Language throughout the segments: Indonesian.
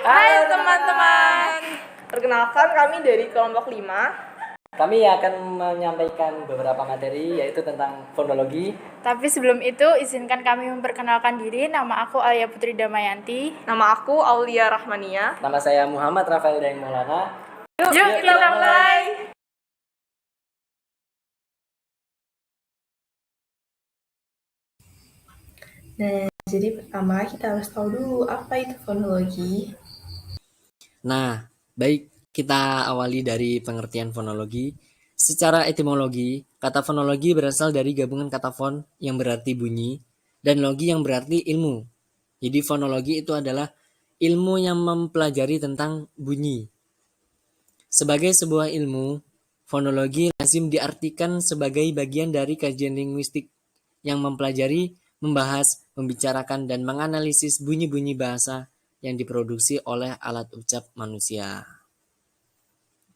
Hai teman-teman. Perkenalkan kami dari kelompok 5. Kami akan menyampaikan beberapa materi yaitu tentang fonologi. Tapi sebelum itu izinkan kami memperkenalkan diri. Nama aku Alia Putri Damayanti. Nama aku Aulia Rahmania. Nama saya Muhammad Rafael Daeng Maulana. Yuk kita mulai. Nah, jadi pertama kita harus tahu dulu apa itu fonologi. Nah, baik, kita awali dari pengertian fonologi. Secara etimologi, kata fonologi berasal dari gabungan kata fon yang berarti bunyi dan logi yang berarti ilmu. Jadi fonologi itu adalah ilmu yang mempelajari tentang bunyi. Sebagai sebuah ilmu, fonologi lazim diartikan sebagai bagian dari kajian linguistik yang mempelajari, membahas, membicarakan, dan menganalisis bunyi-bunyi bahasa yang diproduksi oleh alat ucap manusia.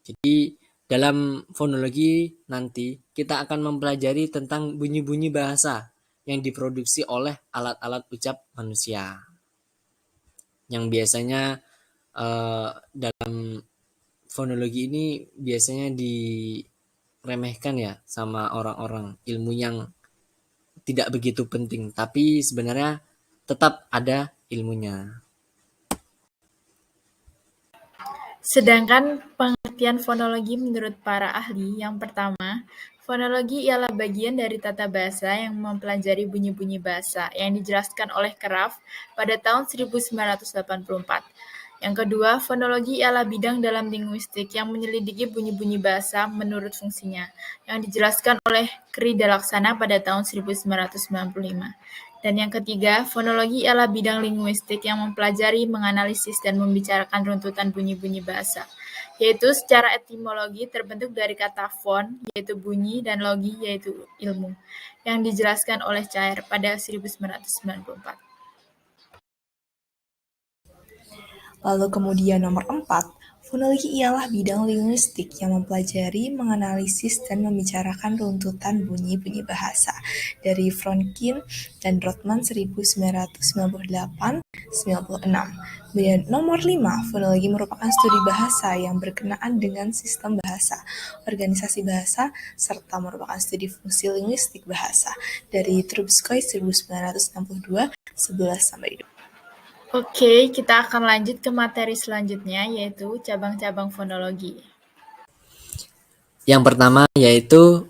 Jadi dalam fonologi nanti kita akan mempelajari tentang bunyi-bunyi bahasa yang diproduksi oleh alat-alat ucap manusia. Yang biasanya dalam fonologi ini biasanya diremehkan ya sama orang-orang, ilmu yang tidak begitu penting, tapi sebenarnya tetap ada ilmunya. Sedangkan pengertian fonologi menurut para ahli, yang pertama, fonologi ialah bagian dari tata bahasa yang mempelajari bunyi-bunyi bahasa yang dijelaskan oleh Kraft pada tahun 1984. Yang kedua, fonologi ialah bidang dalam linguistik yang menyelidiki bunyi-bunyi bahasa menurut fungsinya, yang dijelaskan oleh Kri Dalaksana pada tahun 1995. Dan yang ketiga, fonologi ialah bidang linguistik yang mempelajari, menganalisis, dan membicarakan runtutan bunyi-bunyi bahasa, yaitu secara etimologi terbentuk dari kata fon, yaitu bunyi, dan logi, yaitu ilmu, yang dijelaskan oleh Cair pada 1994. Lalu kemudian nomor 4, fonologi ialah bidang linguistik yang mempelajari, menganalisis, dan membicarakan runtutan bunyi-bunyi bahasa dari Fronkin dan Rothman 1998-96. Kemudian nomor 5, fonologi merupakan studi bahasa yang berkenaan dengan sistem bahasa, organisasi bahasa, serta merupakan studi fungsi linguistik bahasa dari Trubetskoy 1962, 11-12. Oke, kita akan lanjut ke materi selanjutnya, yaitu cabang-cabang fonologi. Yang pertama yaitu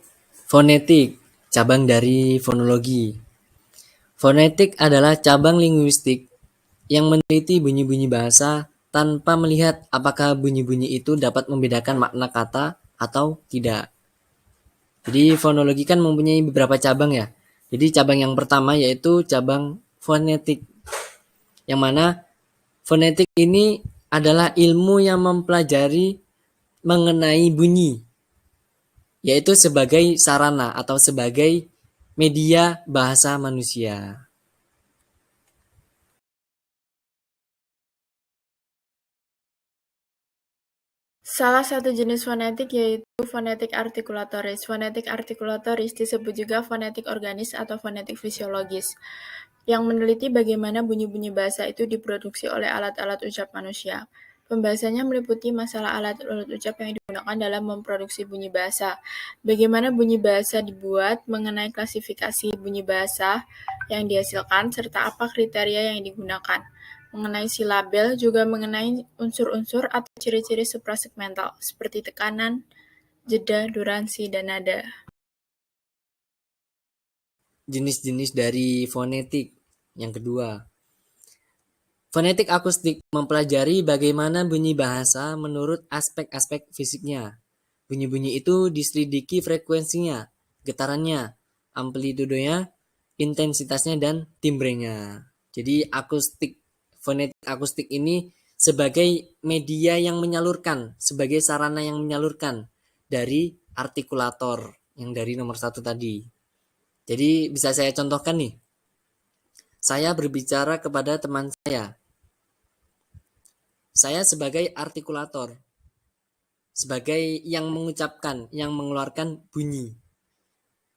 fonetik, cabang dari fonologi. Fonetik adalah cabang linguistik yang meneliti bunyi-bunyi bahasa tanpa melihat apakah bunyi-bunyi itu dapat membedakan makna kata atau tidak. Jadi fonologi kan mempunyai beberapa cabang ya. Jadi cabang yang pertama yaitu cabang fonetik. Yang mana fonetik ini adalah ilmu yang mempelajari mengenai bunyi, yaitu sebagai sarana atau sebagai media bahasa manusia. Salah satu jenis fonetik yaitu fonetik artikulatoris. Fonetik artikulatoris disebut juga fonetik organis atau fonetik fisiologis, yang meneliti bagaimana bunyi-bunyi bahasa itu diproduksi oleh alat-alat ucap manusia. Pembahasannya meliputi masalah alat-alat ucap yang digunakan dalam memproduksi bunyi bahasa, bagaimana bunyi bahasa dibuat, mengenai klasifikasi bunyi bahasa yang dihasilkan, serta apa kriteria yang digunakan. Mengenai silabel, juga mengenai unsur-unsur atau ciri-ciri suprasegmental, seperti tekanan, jeda, durasi, dan nada. Jenis-jenis dari fonetik. Yang kedua, fonetik akustik mempelajari bagaimana bunyi bahasa menurut aspek-aspek fisiknya. Bunyi-bunyi itu diselidiki frekuensinya, getarannya, amplitudenya, intensitasnya, dan timbrenya. Jadi fonetik akustik ini sebagai media yang menyalurkan, sebagai sarana yang menyalurkan dari artikulator yang dari nomor 1 tadi. Jadi bisa saya contohkan nih. Saya berbicara kepada teman saya. Saya sebagai artikulator, sebagai yang mengucapkan, yang mengeluarkan bunyi.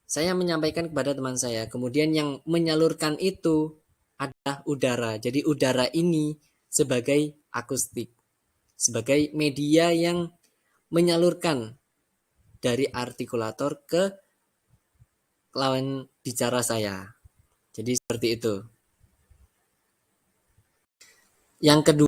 Saya menyampaikan kepada teman saya, kemudian yang menyalurkan itu adalah udara. Jadi udara ini sebagai akustik sebagai media yang menyalurkan dari artikulator ke lawan bicara saya. Jadi seperti itu. Yang kedua,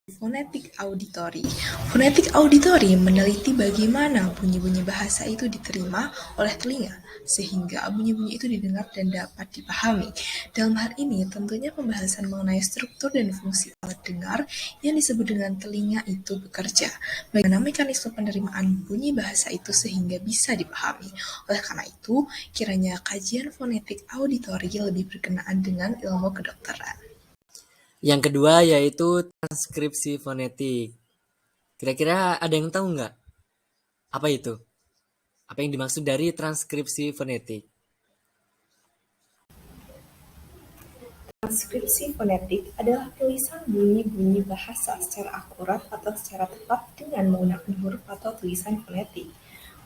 Fonetik auditori. Fonetik auditori meneliti bagaimana bunyi-bunyi bahasa itu diterima oleh telinga, sehingga bunyi-bunyi itu didengar dan dapat dipahami. Dalam hal ini, tentunya pembahasan mengenai struktur dan fungsi alat dengar yang disebut dengan telinga itu bekerja. Bagaimana mekanisme penerimaan bunyi bahasa itu sehingga bisa dipahami. Oleh karena itu, kiranya kajian fonetik auditori lebih berkenaan dengan ilmu kedokteran. yang kedua yaitu transkripsi fonetik. Kira-kira ada yang tahu nggak? Apa itu? Apa yang dimaksud dari transkripsi fonetik? Transkripsi fonetik adalah tulisan bunyi-bunyi bahasa secara akurat atau secara tepat dengan menggunakan huruf atau tulisan fonetik.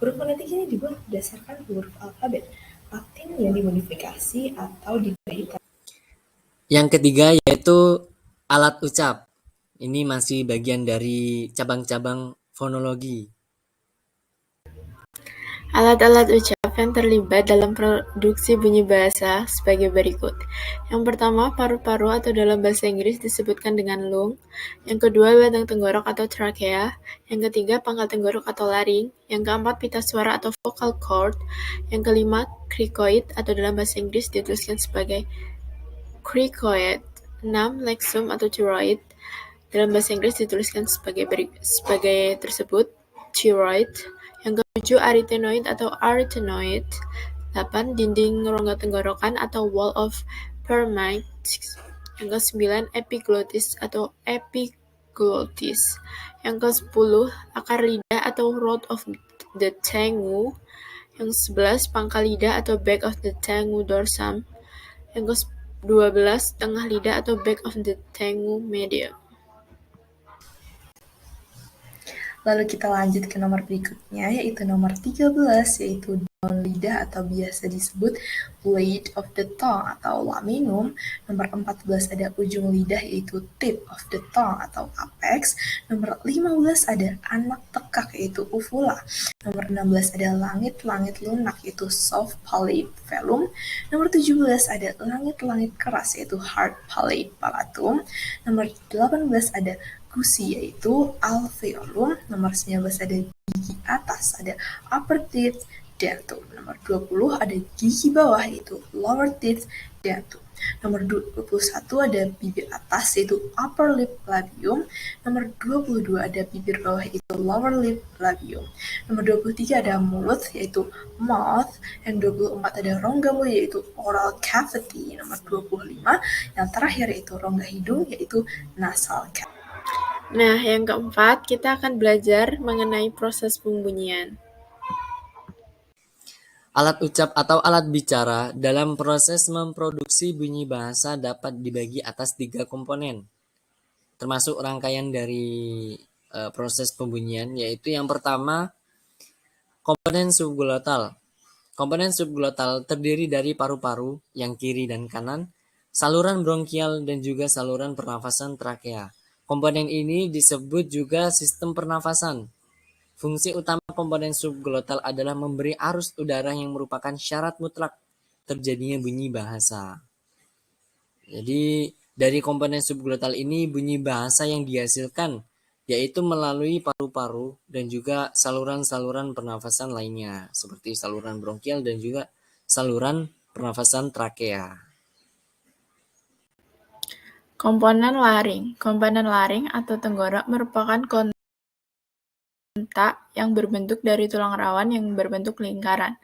Huruf fonetik ini dibuat berdasarkan huruf alfabet Latin yang dimodifikasi atau diberi. Yang ketiga yaitu alat ucap. Ini masih bagian dari cabang-cabang fonologi. Alat-alat ucap yang terlibat dalam produksi bunyi bahasa sebagai berikut. Yang pertama, paru-paru atau dalam bahasa Inggris disebutkan dengan lung. Yang kedua, batang tenggorok atau trakea. Yang ketiga, pangkal tenggorok atau laring. Yang keempat, pita suara atau vocal cord. Yang kelima, cricoid atau dalam bahasa Inggris dituliskan sebagai cricoid. 6. Lexum atau thyroid. Dalam bahasa Inggris dituliskan sebagai tersebut, thyroid. Yang ketujuh, arytenoid atau arytenoid. 8. Dinding rongga tenggorokan atau wall of Pharynx. Yang ke-9, epiglottis atau epiglottis. Yang ke-10, akar lidah atau root of the tengu. Yang ke-11, pangkal lidah atau back of the tengu dorsum. Yang ke-12, tengah lidah atau back of the tengu medium. Lalu kita lanjut ke nomor berikutnya, yaitu nomor 13, yaitu daun lidah atau biasa disebut blade of the tongue atau laminum. Nomor 14 ada ujung lidah, yaitu tip of the tongue atau apex. Nomor 15 ada anak tekak, yaitu uvula. Nomor 16 ada langit-langit lunak, yaitu soft palate velum. Nomor 17 ada langit-langit keras, yaitu hard palate palatum. Nomor 18 ada gusi, yaitu alveolum. Nomor 19 ada gigi atas, ada upper teeth dentum. Nomor 20 ada gigi bawah, yaitu lower teeth dentum. Nomor 21 ada bibir atas, yaitu upper lip labium. Nomor 22 ada bibir bawah, yaitu lower lip labium. Nomor 23 ada mulut, yaitu mouth. Yang 24 ada rongga mulut, yaitu oral cavity. Nomor 25 yang terakhir yaitu rongga hidung, yaitu nasal cavity. Nah, yang keempat, kita akan belajar mengenai proses pembunyian. Alat ucap atau alat bicara dalam proses memproduksi bunyi bahasa dapat dibagi atas 3 komponen, termasuk rangkaian dari proses pembunyian, yaitu yang pertama, komponen subglotal. Komponen subglotal terdiri dari paru-paru yang kiri dan kanan, saluran bronkial, dan juga saluran pernafasan trakea. Komponen ini disebut juga sistem pernafasan. Fungsi utama komponen subglotal adalah memberi arus udara yang merupakan syarat mutlak terjadinya bunyi bahasa. Jadi dari komponen subglotal ini bunyi bahasa yang dihasilkan yaitu melalui paru-paru dan juga saluran-saluran pernafasan lainnya seperti saluran bronkial dan juga saluran pernafasan trakea. Komponen laring. Komponen laring atau tenggorok merupakan kontak yang berbentuk dari tulang rawan yang berbentuk lingkaran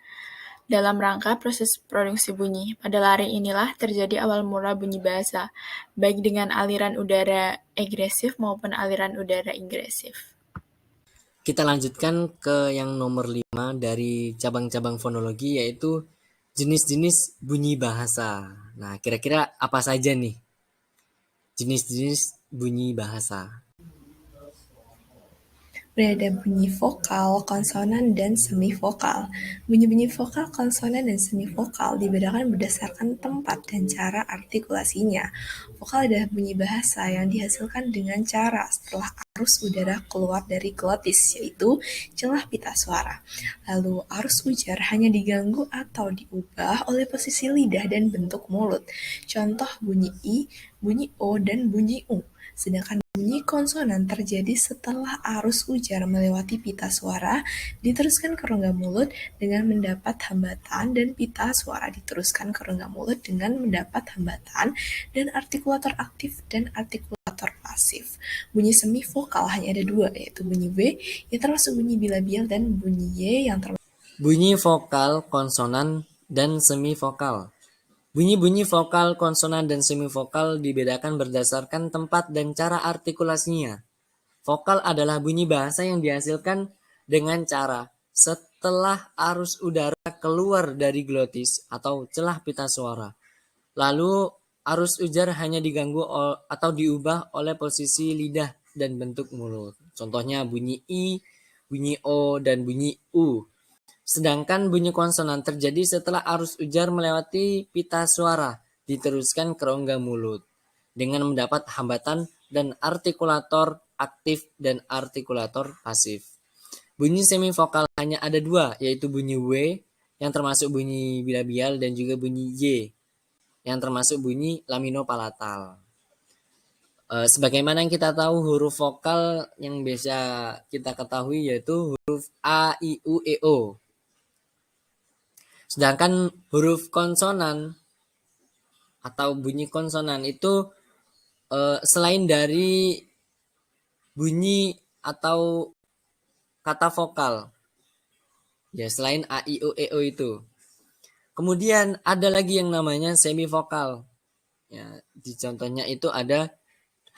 dalam rangka proses produksi bunyi. Pada laring inilah terjadi awal mula bunyi bahasa, baik dengan aliran udara egresif maupun aliran udara ingresif. Kita lanjutkan ke yang nomor 5 dari cabang-cabang fonologi, yaitu jenis-jenis bunyi bahasa. Nah, kira-kira apa saja nih jenis-jenis bunyi bahasa? Berada bunyi vokal, konsonan, dan semivokal. Bunyi-bunyi vokal, konsonan, dan semivokal dibedakan berdasarkan tempat dan cara artikulasinya. Vokal adalah bunyi bahasa yang dihasilkan dengan cara setelah arus udara keluar dari glotis, yaitu celah pita suara. Lalu arus ujar hanya diganggu atau diubah oleh posisi lidah dan bentuk mulut. Contoh bunyi I, bunyi O, dan bunyi U. Sedangkan bunyi konsonan terjadi setelah arus ujar melewati pita suara, diteruskan ke rongga mulut dengan mendapat hambatan, dan pita suara diteruskan ke rongga mulut dengan mendapat hambatan, dan artikulator aktif dan artikulator pasif. Bunyi semivokal hanya ada dua, yaitu bunyi W yang termasuk bunyi bilabial dan bunyi Y yang termasuk Bunyi vokal, konsonan, dan semivokal. Bunyi-bunyi vokal, konsonan, dan semivokal dibedakan berdasarkan tempat dan cara artikulasinya. Vokal adalah bunyi bahasa yang dihasilkan dengan cara setelah arus udara keluar dari glotis atau celah pita suara. Lalu arus ujar hanya diganggu atau diubah oleh posisi lidah dan bentuk mulut. Contohnya bunyi I, bunyi O, dan bunyi U. Sedangkan bunyi konsonan terjadi setelah arus ujar melewati pita suara, diteruskan ke rongga mulut, dengan mendapat hambatan dan artikulator aktif dan artikulator pasif. Bunyi semivokal hanya ada dua, yaitu bunyi W, yang termasuk bunyi bilabial, dan juga bunyi Y, yang termasuk bunyi laminopalatal. Sebagaimana yang kita tahu, huruf vokal yang biasa kita ketahui yaitu huruf A, I, U, E, O. Sedangkan huruf konsonan atau bunyi konsonan itu selain dari bunyi atau kata vokal, ya selain A, I, U, E, O itu. Kemudian ada lagi yang namanya semivokal. Ya, di contohnya itu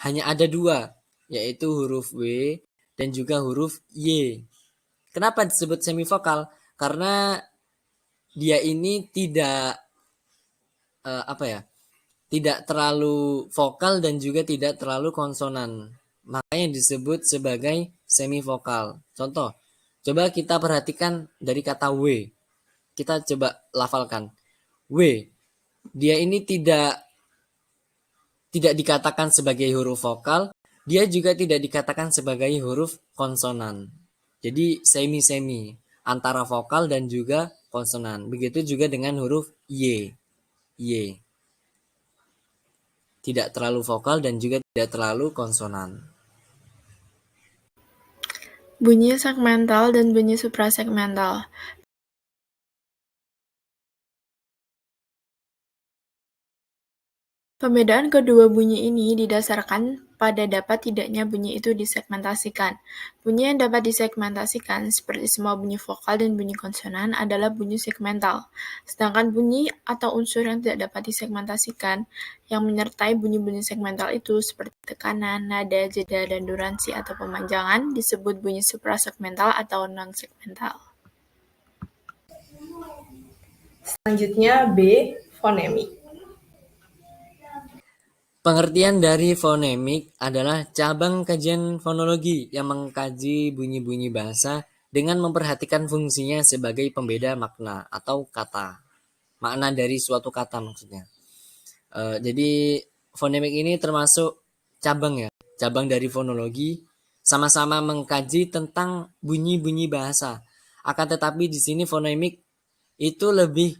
hanya ada dua, yaitu huruf W dan juga huruf Y. Kenapa disebut semivokal? Karena dia ini tidak tidak terlalu vokal dan juga tidak terlalu konsonan. Makanya disebut sebagai semivokal. Contoh, coba kita perhatikan dari kata W. Kita coba lafalkan. W. Dia ini tidak dikatakan sebagai huruf vokal, dia juga tidak dikatakan sebagai huruf konsonan. Jadi semi-semi antara vokal dan juga konsonan. Begitu juga dengan huruf Y. Y. Tidak terlalu vokal dan juga tidak terlalu konsonan. Bunyi segmental dan bunyi suprasegmental. Pembedaan kedua bunyi ini didasarkan pada dapat tidaknya bunyi itu disegmentasikan. Bunyi yang dapat disegmentasikan, seperti semua bunyi vokal dan bunyi konsonan, adalah bunyi segmental. Sedangkan bunyi atau unsur yang tidak dapat disegmentasikan, yang menyertai bunyi-bunyi segmental itu, seperti tekanan, nada, jeda, dan duransi atau pemanjangan, disebut bunyi suprasegmental atau non-segmental. Selanjutnya B. Fonemik. Pengertian dari fonemik adalah cabang kajian fonologi yang mengkaji bunyi-bunyi bahasa dengan memperhatikan fungsinya sebagai pembeda makna atau kata. Makna dari suatu kata maksudnya. Jadi fonemik ini termasuk cabang ya, cabang dari fonologi, sama-sama mengkaji tentang bunyi-bunyi bahasa. Akan tetapi di sini fonemik itu lebih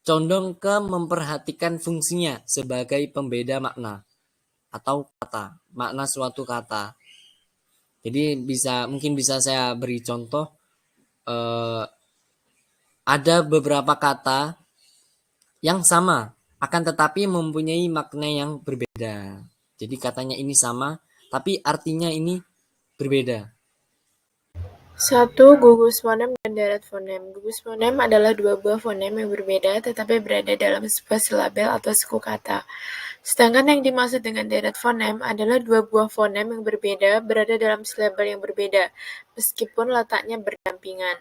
condong ke memperhatikan fungsinya sebagai pembeda makna atau kata, makna suatu kata. Jadi mungkin bisa saya beri contoh, ada beberapa kata yang sama, akan tetapi mempunyai makna yang berbeda. Jadi katanya ini sama, tapi artinya ini berbeda. 1. Gugus fonem dan deret fonem. Gugus fonem adalah dua buah fonem yang berbeda tetapi berada dalam sebuah silabel atau suku kata. Sedangkan yang dimaksud dengan deret fonem adalah dua buah fonem yang berbeda berada dalam silabel yang berbeda, meskipun letaknya berdampingan.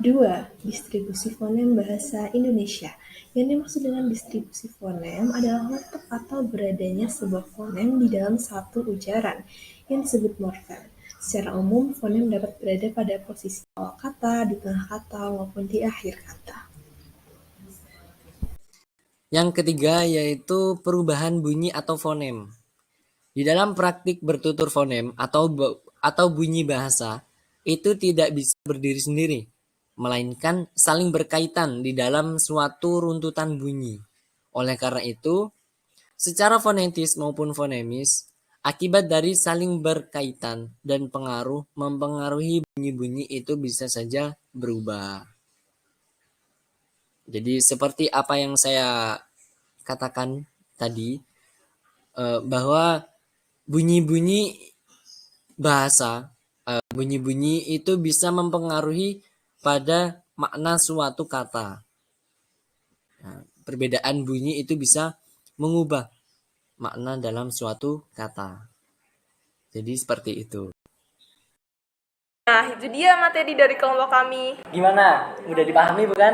2. Distribusi fonem bahasa Indonesia. Yang dimaksud dengan distribusi fonem adalah letak atau beradanya sebuah fonem di dalam satu ujaran yang disebut morfem. Secara umum, fonem dapat berada pada posisi awal kata, di tengah kata, maupun di akhir kata. Yang ketiga yaitu perubahan bunyi atau fonem. Di dalam praktik bertutur fonem atau bunyi bahasa, itu tidak bisa berdiri sendiri, melainkan saling berkaitan di dalam suatu runtutan bunyi. Oleh karena itu, secara fonetis maupun fonemis, akibat dari saling berkaitan dan mempengaruhi bunyi-bunyi itu bisa saja berubah. Jadi seperti apa yang saya katakan tadi, bahwa bunyi-bunyi bahasa, bunyi-bunyi itu bisa mempengaruhi pada makna suatu kata. Nah, perbedaan bunyi itu bisa mengubah makna dalam suatu kata. Jadi seperti itu. Nah, itu dia materi dari kelompok kami. Gimana? Mudah dipahami bukan?